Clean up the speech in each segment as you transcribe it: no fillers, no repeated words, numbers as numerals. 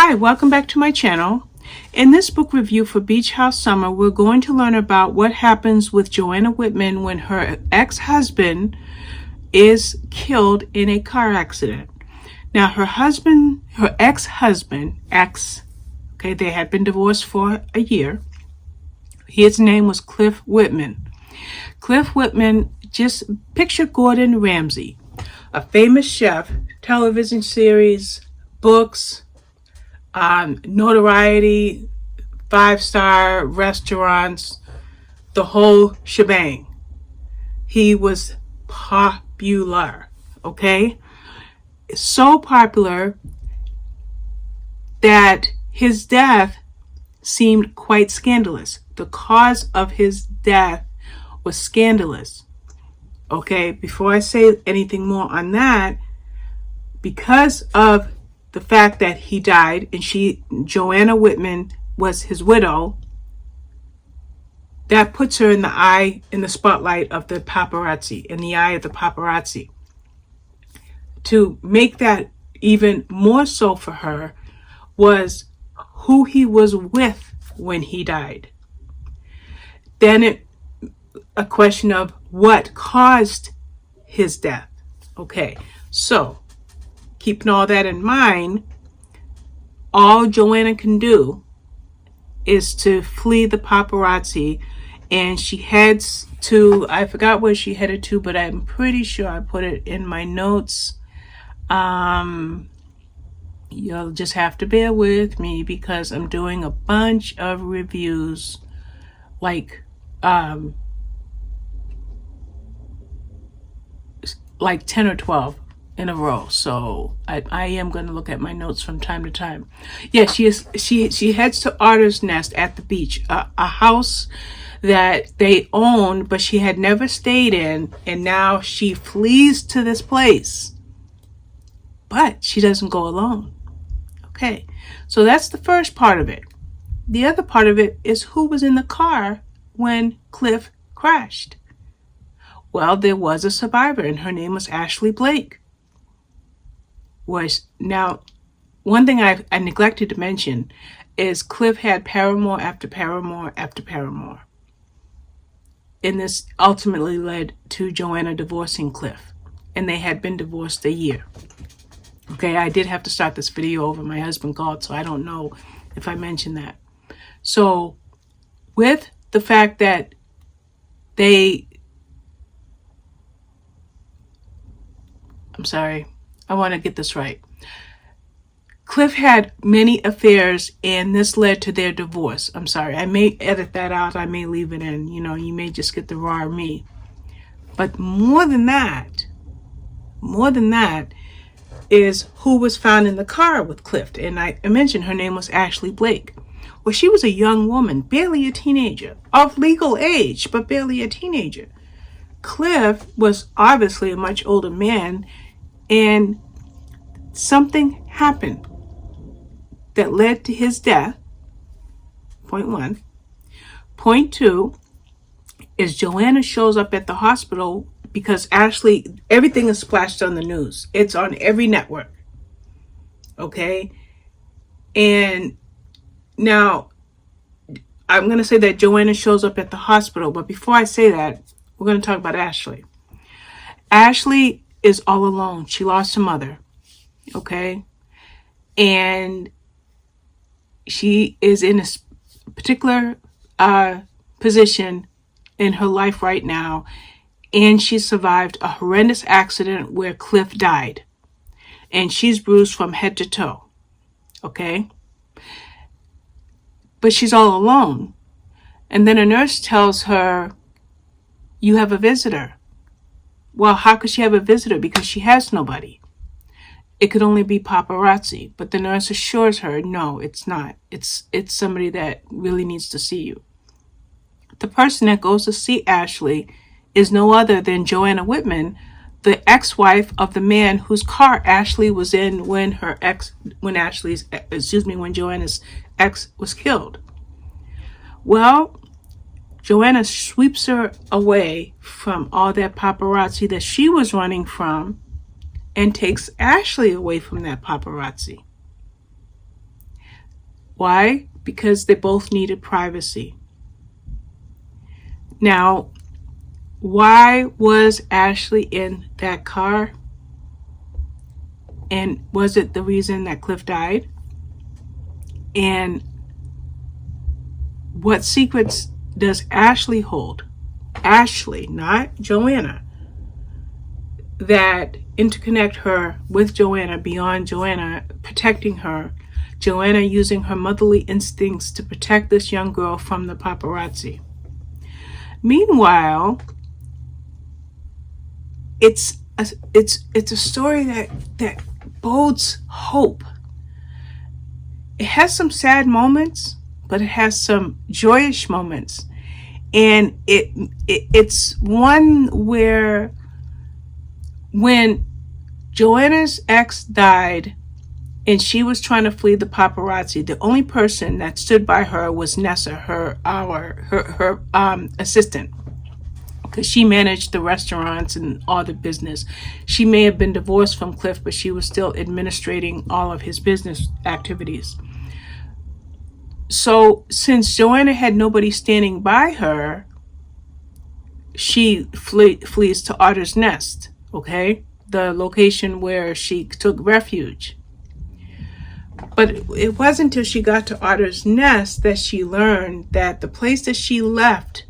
Hi, welcome back to my channel. In this book review for Beach House Summer, we're going to learn about what happens with Joanna Whitman when her ex-husband is killed in a car accident. Now, her ex-husband, they had been divorced for a year. His name was Cliff Whitman. Cliff Whitman, just picture Gordon Ramsay, a famous chef, television series, books, notoriety, 5-star restaurants, the whole shebang. He was popular, okay? So popular that his death seemed quite scandalous. The cause of his death was scandalous. Okay, before I say anything more on that, because of the fact that he died and Joanna Whitman was his widow, that puts her in the spotlight of the paparazzi, in the eye of the paparazzi. To make that even more so for her was who he was with when he died. Then a question of what caused his death. Okay, so keeping all that in mind, all Joanna can do is to flee the paparazzi, and she heads to, I forgot where she headed to, but I'm pretty sure I put it in my notes. You'll just have to bear with me because I'm doing a bunch of reviews, like 10 or 12 in a row, so I am going to look at my notes from time to time. Yeah, she heads to Otter's Nest at the beach, a house that they owned but she had never stayed in, and now she flees to this place, but she doesn't go alone. Okay, so that's the first part of it. The other part of it is who was in the car when Cliff crashed. Well, there was a survivor, and her name was Ashley Blake. Now, one thing I neglected to mention is Cliff had paramour after paramour after paramour. And this ultimately led to Joanna divorcing Cliff. And they had been divorced a year. Okay, I did have to start this video over. My husband called, so I don't know if I mentioned that. So, with the fact that I want to get this right. Cliff had many affairs, and this led to their divorce. I'm sorry, I may edit that out. I may leave it in. You know, you may just get the raw me. But more than that is who was found in the car with Cliff. And I mentioned her name was Ashley Blake. Well, she was a young woman, barely a teenager, of legal age, but barely a teenager. Cliff was obviously a much older man, and something happened that led to his death. Point one. Point two is Joanna shows up at the hospital because Ashley, everything is splashed on the news. It's on every network. Okay? And now, I'm going to say that Joanna shows up at the hospital, but before I say that, we're going to talk about Ashley. Ashley is all alone. She lost her mother. Okay? And she is in a particular position in her life right now, and she survived a horrendous accident where Cliff died. And she's bruised from head to toe. Okay? But she's all alone. And then a nurse tells her, "You have a visitor." Well, how could she have a visitor? Because she has nobody. It could only be paparazzi. But the nurse assures her, no, it's not. It's somebody that really needs to see you. The person that goes to see Ashley is no other than Joanna Whitman, the ex-wife of the man whose car Ashley was in when Joanna's ex was killed. Well, Joanna sweeps her away from all that paparazzi that she was running from and takes Ashley away from that paparazzi. Why? Because they both needed privacy. Now, why was Ashley in that car? And was it the reason that Cliff died? And what secrets does Ashley hold? Ashley, not Joanna, that interconnect her with Joanna beyond Joanna protecting her. Joanna using her motherly instincts to protect this young girl from the paparazzi. Meanwhile, it's a story that bodes hope. It has some sad moments, but it has some joyous moments, and it's one where when Joanna's ex died and she was trying to flee the paparazzi, the only person that stood by her was Nessa, her assistant, because she managed the restaurants and all the business. She may have been divorced from Cliff, but she was still administrating all of his business activities. So since Joanna had nobody standing by her, she flees to Otter's Nest, okay? The location where she took refuge. But it wasn't until she got to Otter's Nest that she learned that the place that she left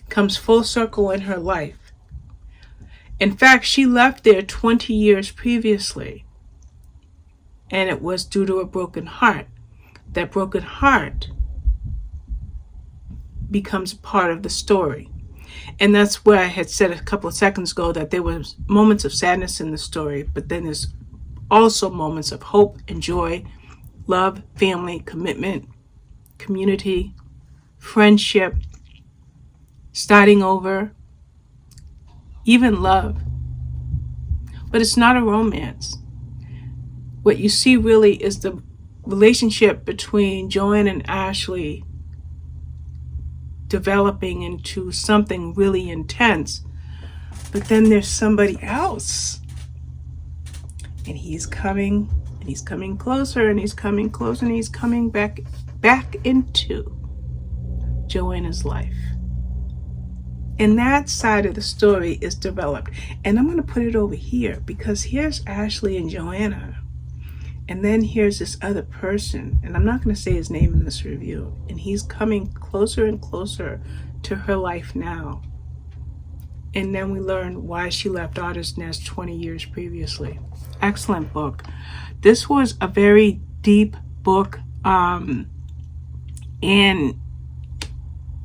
comes full circle in her life. In fact, she left there 20 years previously, and it was due to a broken heart. That broken heart becomes part of the story. And that's where I had said a couple of seconds ago that there was moments of sadness in the story, but then there's also moments of hope and joy, love, family, commitment, community, friendship, starting over, even love. But it's not a romance. What you see really is the relationship between Joanna and Ashley developing into something really intense. But then there's somebody else. And he's coming closer, and he's coming closer, and he's coming back into Joanna's life. And that side of the story is developed. And I'm going to put it over here because here's Ashley and Joanna. And then here's this other person, and I'm not going to say his name in this review, and he's coming closer and closer to her life now. And then we learn why she left Otter's Nest 20 years previously. Excellent book. This was a very deep book, and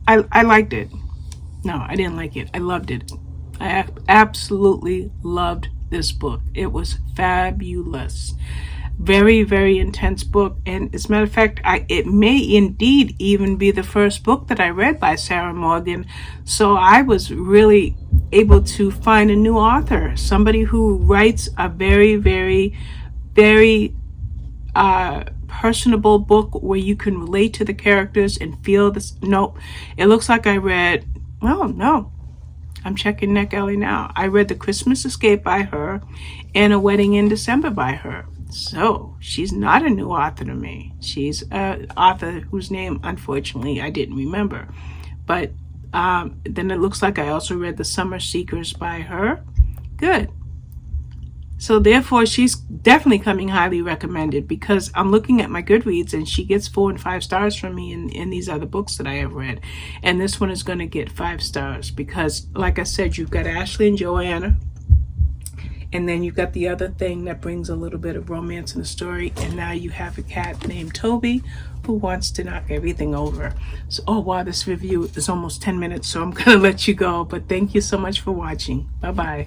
I liked it. No, I didn't like it. I loved it. I absolutely loved this book. It was fabulous. Very, very intense book. And as a matter of fact, it may indeed even be the first book that I read by Sarah Morgan. So I was really able to find a new author, somebody who writes a very, very, very personable book where you can relate to the characters and feel this. Nope. It looks like I read, well, no. I'm checking NetGalley now. I read The Christmas Escape by her and A Wedding in December by her. So she's not a new author to me. She's an author whose name, unfortunately, I didn't remember. But then it looks like I also read The Summer Seekers by her. Good. So therefore, she's definitely coming highly recommended because I'm looking at my Goodreads and she gets 4 and 5 stars from me in these other books that I have read. And this one is going to get 5 stars because, like I said, you've got Ashley and Joanna. And then you've got the other thing that brings a little bit of romance in the story. And now you have a cat named Toby who wants to knock everything over. So, oh, wow, this review is almost 10 minutes, so I'm going to let you go. But thank you so much for watching. Bye-bye.